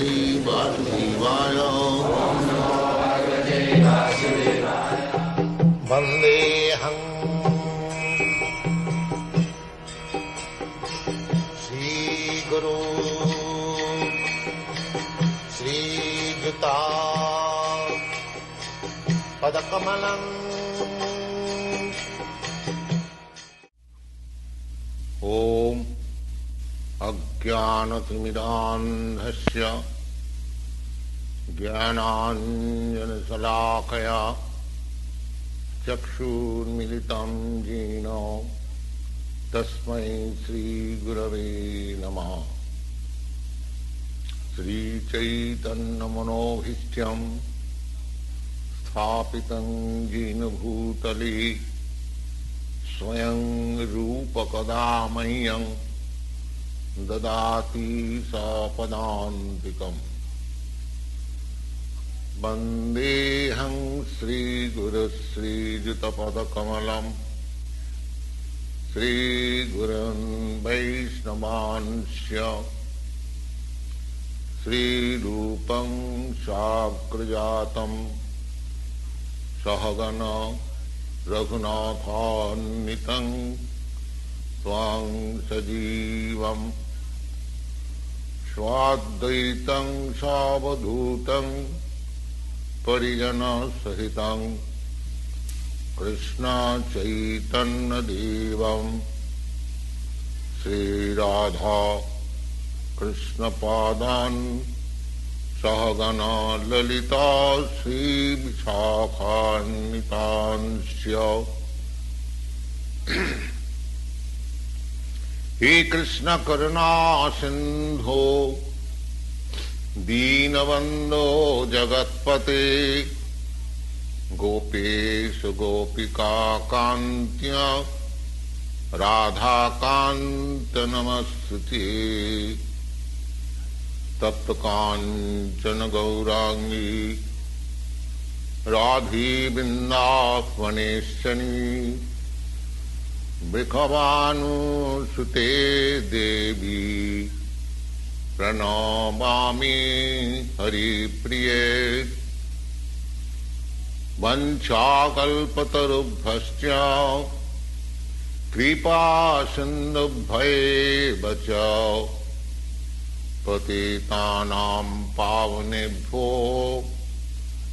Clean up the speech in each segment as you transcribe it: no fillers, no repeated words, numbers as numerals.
भगवते वासुदेवाय। वन्देऽहं श्रीगुरो श्रीयुता पदकमलम्। ॐ अज्ञानतिमिरान्धस्य ज्ञानाञ्जनशलाकया चक्षुर्मिलितं येन तस्मै श्रीगुरवे नमः। श्रीचैतन्यमनोभीष्टं स्थापितं येन भूतले स्वयं रूपकदा मह्यं ददाति सपदान्तिकम्। वन्देऽहं श्रीगुरुश्रीयुतपदकमलम्। श्रीगुरुन् वैष्णवांश्च श्रीरूपं शाक्यजातं सहगण रघुनाथान्वितं त्वां सजीवं स्वाद्वैतं सावधूतं परिजनसहितं कृष्ण चैतन्यदेवं श्रीराधा कृष्णपादान् सहगना ललिता श्रीविशाखान्वितांश्च। हे कृष्ण करुणा सिंधो दीनबंधो जगत्पते गोपेश गोपिका कांत्या राधा कांत नमस्ते। तप्त कांचन गौरांगी राधी बिंदावनेश्वरी वृषभानुसुते देवी प्रणमामि हरिप्रिये। वंशाकल्पतरुभ्यश्च कृपा सिन्धुभ्यैव च पतितानां पावनेभ्यो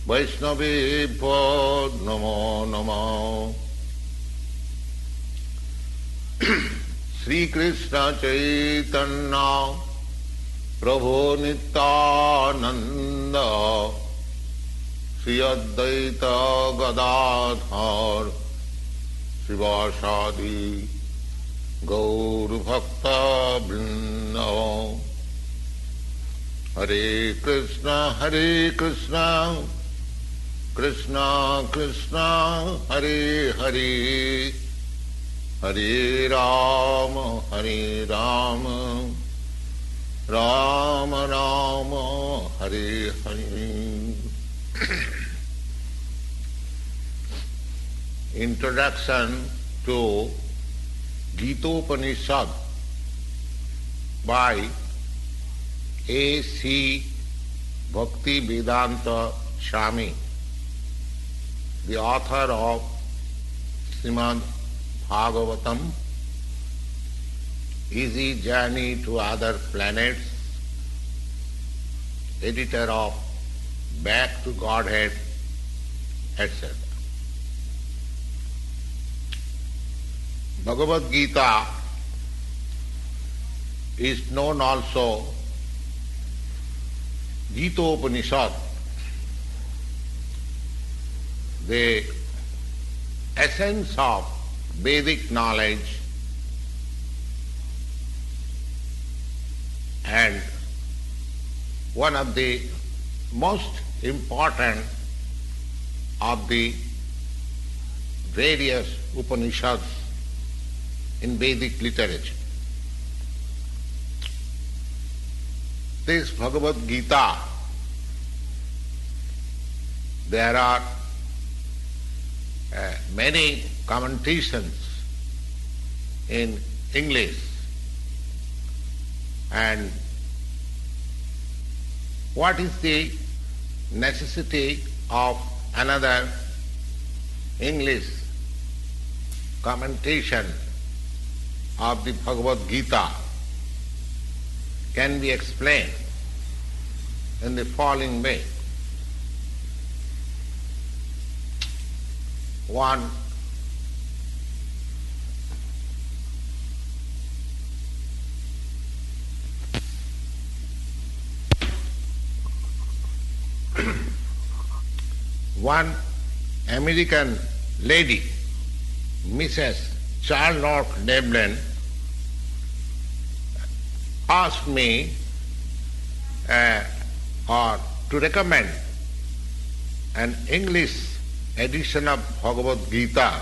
वैष्णवेभ्यो नमो नमः। श्री कृष्ण चैतन्य प्रभु नित्यानंद श्री अद्वैत गदाधर शिवासादि गौर भक्त वृंद। हरे Krishna Krishna Krishna Hare Hare Hare Ram Ram Ram Hare Hare. Introduction to Gita-Upanishad by A.C. Bhaktivedanta Swami, the author of Srimad Bhagavatam, Easy Journey to Other Planets, editor of Back to Godhead, etc. Bhagavad Gita is known also Gita-Upanishad, the essence of Vedic knowledge and one of the most important of the various Upanishads in Vedic literature. This Bhagavad Gita, there are many commentations in English, and what is the necessity of another English commentation of the Bhagavad Gita can be explained in the following way. One, one American lady, Mrs. Charlotte Devlin, asked me or to recommend an English edition of Bhagavad Gita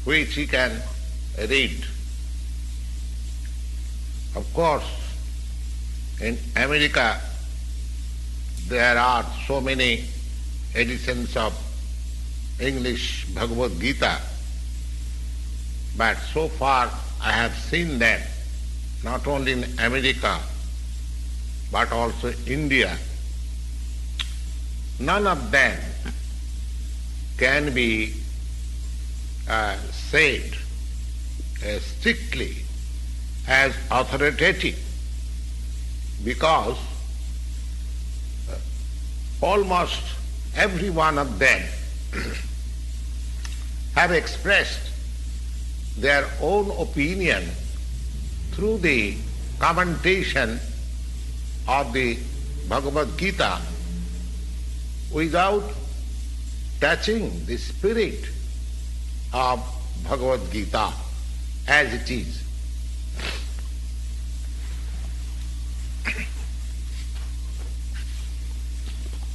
which he can read. Of course, in America there are so many editions of English Bhagavad Gita, but so far I have seen them not only in America but also India. None of them can be said strictly as authoritative, because almost every one of them have expressed their own opinion through the commentation of the Bhagavad Gita without touching the spirit of Bhagavad Gita as it is.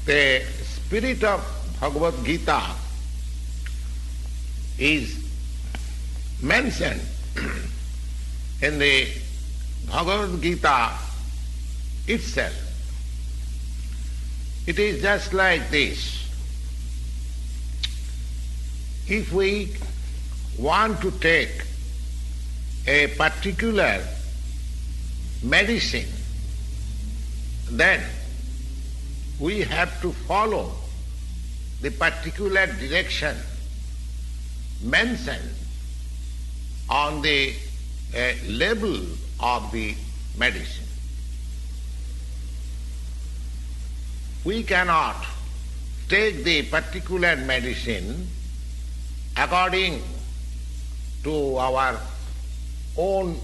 The spirit of Bhagavad Gita is mentioned in the Bhagavad Gita itself. It is just like this. If we want to take a particular medicine, then we have to follow the particular direction mentioned on the label of the medicine. We cannot take the particular medicine according to our own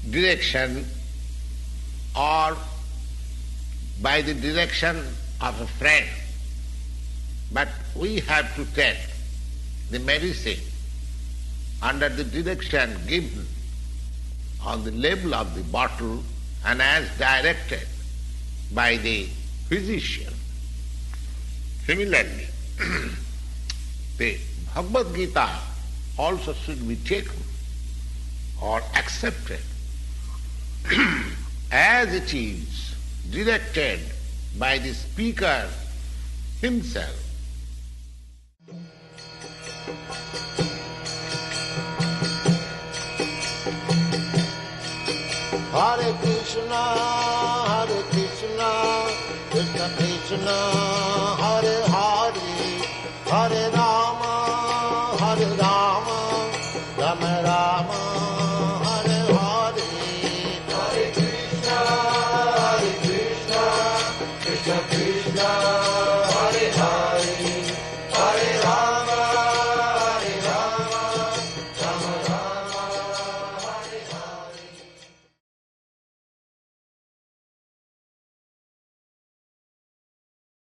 direction or by the direction of a friend, but we have to take the medicine under the direction given on the label of the bottle and as directed by the physician. Similarly, the Bhagavad Gita also should be taken or accepted as it is directed by the speaker himself. Hare Krishna, Krishna Krishna, Hare Hare, Hare Rama, Rama Rama, Hare Hare. Hare Krishna, Krishna Krishna.